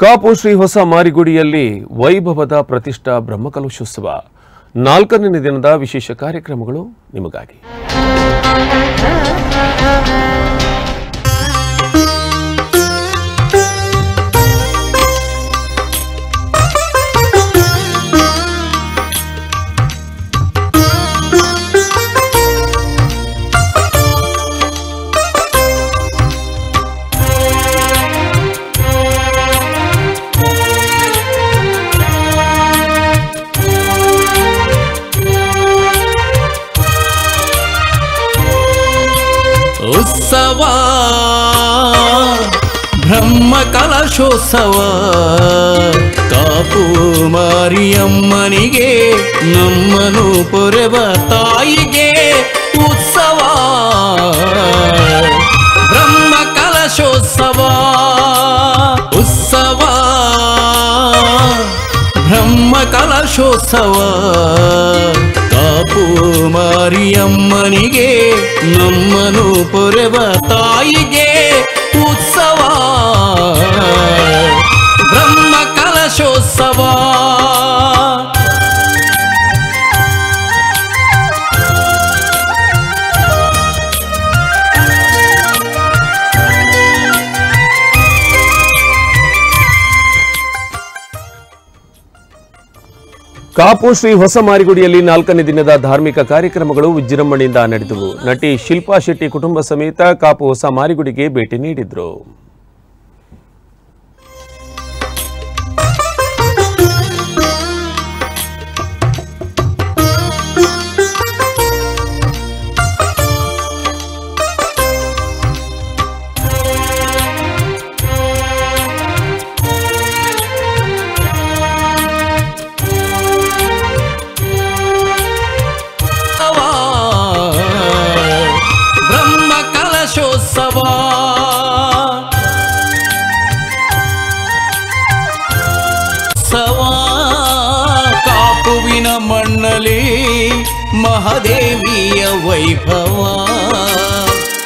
ಕಾಪು ಶ್ರೀ ಹೊಸ ಮಾರಿಗುಡಿಯಲ್ಲಿ ವೈಭವದ ಪ್ರತಿಷ್ಠಾ ಬ್ರಹ್ಮಕಲಶೋತ್ಸವ 4ನೇ ದಿನದ ವಿಶೇಷ ಕಾರ್ಯಕ್ರಮಗಳು ನಿಮಗಾಗಿ. उत्सव ब्रह्म कलशोत्सव कापु मारियम्मनिगे नम्मनु पोरेव ताಯಿಗೆ उत्सव ब्रह्म कलशोत्सव उत्सव ब्रह्म कलशोत्सव ಕಾಪು ಮಾರಿಯಮ್ಮನಿಗೆ ನಮ್ಮನು ಪೊರೆವ ತಾಯಿಗೆ ಉತ್ಸವ ಬ್ರಹ್ಮ ಕಲಶೋತ್ಸವ. ಕಾಪು ಶ್ರೀ ಹೊಸ ಮಾರಿಗುಡಿಯಲ್ಲಿ 4ನೇ ದಿನದ ಧಾರ್ಮಿಕ ಕಾರ್ಯಕ್ರಮಗಳು ವಿಜೃಂಭಣೆಯಿಂದ ನಡೆದವು. ನಟಿ ಶಿಲ್ಪಾ ಶೆಟ್ಟಿ ಕುಟುಂಬ ಸಮೇತ ಕಾಪು ಹೊಸ ಮಾರಿಗುಡಿಗೆ ಭೇಟಿ ನೀಡಿದ್ರು. ಕಾಪುವಿನ ಮಣ್ಣಲಿ ಮಹಾದೇವಿಯ ವೈಭವ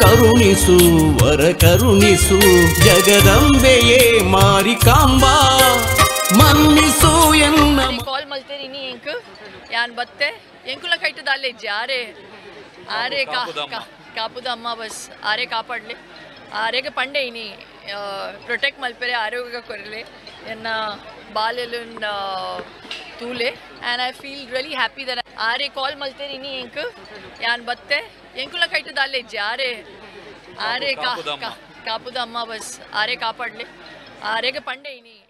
ಕರುಣಿಸು ವರ ಕರುಣಿಸು ಜಗದಂಬೆಯೇ ಮಾರಿಕಾಂಬಾ ಮನ್ನಿಸು ಎನ್ನ ಕಾಲ್ ಮಲ್ತೇರಿನಿ ಎಂಕ್ ಯಾನ್ ಬತ್ತೆ ಎಂಕುಲ ಕೈಟದ ಅಲ್ಲೇ ಜಾರೆ ಆರೆ ಕಾಪುದ ಅಮ್ಮ ಬಸ್ ಆರೆ ಕಾಪಾಡಲಿ ಆರೆಗೆ ಪಂಡೆ ಇನಿ ಪ್ರೊಟೆಕ್ಟ್ ಮಲ್ಪೆರೆ ಆರೋಗ್ಯ ಕೊರಲೆ ಎನ್ನ ಬಾಲೆಲುನ್ ತೂಲೆ and I feel really happy that ಆರೆ ಕಾಲ್ ಮಲ್ತೇರಿನಿ ಎಂಕ್ ಯಾನ್ ಬತ್ತೆ ಎಂಕುಲ ಕೈಟದ ಅಲ್ಲೇ ಜಾರೆ ಆರೆ ಕಾಪುದ ಅಮ್ಮ ಬಸ್ ಆರೆ ಕಾಪಾಡಲಿ ಆರೆಗೆ ಪಂಡೆ ಇನಿ